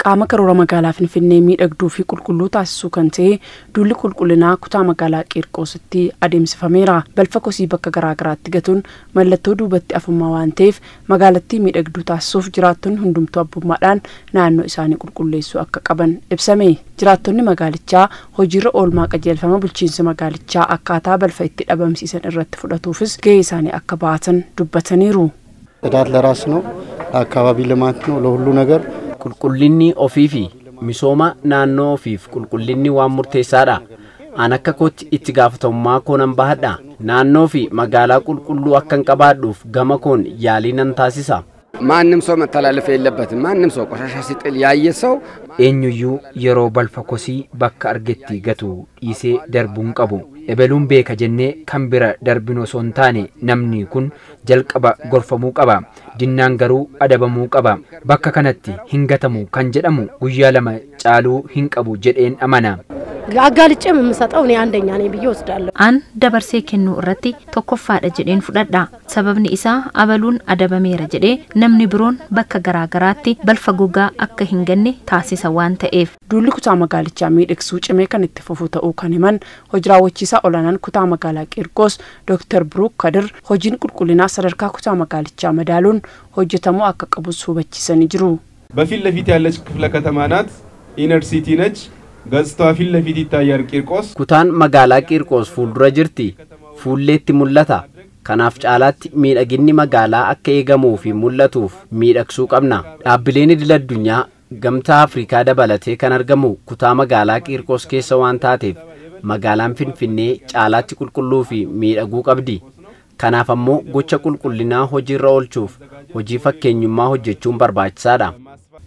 qaama karoora magaalaa Finfinnee miidhagduu fi qulqulluu taasisuu kan ta'e duulli qulqullinaa kutaa magaalaa Qiirqoositti adeemsifameera. Balfa kosii bakka garaagaraatti gatuun mallattoo duubatti afummaa waan ta'eef magaalattii miidhagduu taasisuuf jiraattonni hundumtuu abbummaadhaan naannoo isaanii qulqulleessuu akka qaban ibsame. Jiraattonni magaalichaa hojiirra oolmaa qajeelfama bulchiinsa magaalichaa akkaataa balfa itti dhabamsiisan irratti fudhatuufis gahee isaanii akka baatan dubbataniiru. ጽዳት ለራስ ነው፣ አካባቢ ልማት ነው፣ ለሁሉ ነገር qulqullinni ofii fi misooma naannoo ofiif qulqullinni waan murteessaadha. An akka kootti itti gaafatamummaa koonan bahadha. Naannoo fi magaalaa qulqulluu akkan qabaadhuuf gama koon yaalii nan taasisa. ማንም ሰው መተላለፍ የለበትም። ማንም ሰው ቆሻሻ ሲጥል ያየ ሰው eenyuyyuu yeroo balfa kosii bakka argetti gatu dhiisee darbuun qabu. Ebeluun beeka jennee kan bira darbinu osoo hin taane namni kun jalqaba gorfamuu qaba. Dinnaan garuu adabamuu qaba. Bakka kanatti hin gatamu kan jedhamu guyyaa 2 caaluu hin qabu jedheen amana. አጋልጬ የምሰጠው እኔ አንደኛ ነኝ ብዬ ወስዳለሁ። አን ደበርሴ ከኑ እረቲ tokkoffaadha jedheen fudhadha. Sababni isaa abaluun adabameera jedhee namni biroon bakka garaagaraatti balfa gogaa akka hin ganne taasisa waan ta'eef. Duulli kutaa magaalichaa miidhagsuu cimee kan itti fufu ta'uu kan himan hojii raawwachiisaa olaanaan kutaa magaalaa Qiirqos Dr. Brook Kadir hojiin qulqullinaa sadarkaa kutaa magaalichaa madaaluun hojjetamuu akka qabus hubachiisanii jiru. በፊት ለፊት ያለች ክፍለ ከተማ ናት። ኢነር ሲቲ ነች። ገጽታዋ ፊት ለፊት ይታያል። ቂርቆስ kutaan magaalaa Qiirqos fuuldura jirti. Fuulleetti mul'ata. Kanaaf caalaatti miidhaginni magaalaa akka eegamuu fi mul'atuuf miidhagsuu qabna. Dhaabbileen idil addunyaa gamtaa Afrikaa dabalatee kan argamu kutaa magaalaa Qiirqos keessa waan taateef magaalaan Finfinnee caalaatti qulqulluu fi miidhaguu qabdi. Kanaaf ammoo gocha qulqullinaa hojiirra oolchuuf hojii fakkeenyummaa hojjechuun barbaachisaadha.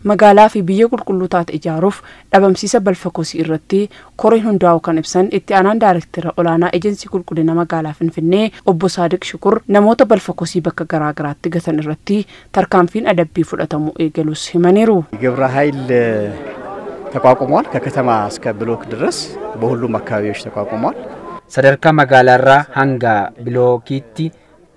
Magaalaa fi biyya qulqulluu taate ijaaruuf dhabamsiisa balfa kosii irratti koreen hundaa'u kan ibsan itti aanaan daayirektara olaanaa ejensii qulqullina magaalaa Finfinnee obbo Saadiq Shukur namoota balfa kosii bakka garaagaraatti gatan irratti tarkaanfiin adabbii fudhatamu eegalus himaniiru. ግብረ ኃይል ተቋቁሟል። ከከተማ እስከ ብሎክ ድረስ በሁሉም አካባቢዎች ተቋቁሟል። sadarkaa magaalaarraa hanga bilookiitti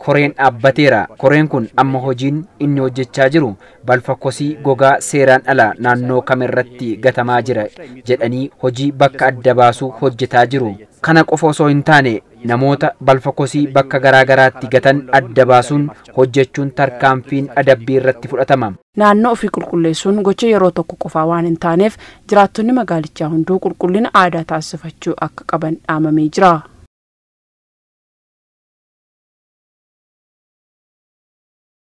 koreen dhaabbateera. Koreen kun amma hojiin inni hojjechaa jiru balfa kosii gogaa seeraan ala naannoo kamirratti gatamaa jira jedhanii hojii bakka adda baasuu hojjetaa jiru. Kana qofa osoo hin taane namoota balfa kosii bakka garaagaraatti gatan adda baasuun hojjechuun tarkaanfiin adabbii irratti fudhatama. Naannoo ofii qulqulleessuun gocha yeroo tokko qofaa waan hin taaneef jiraattonni magaalichaa hunduu qulqullina aadaa taasifachuu akka qaban dhaamamee jira.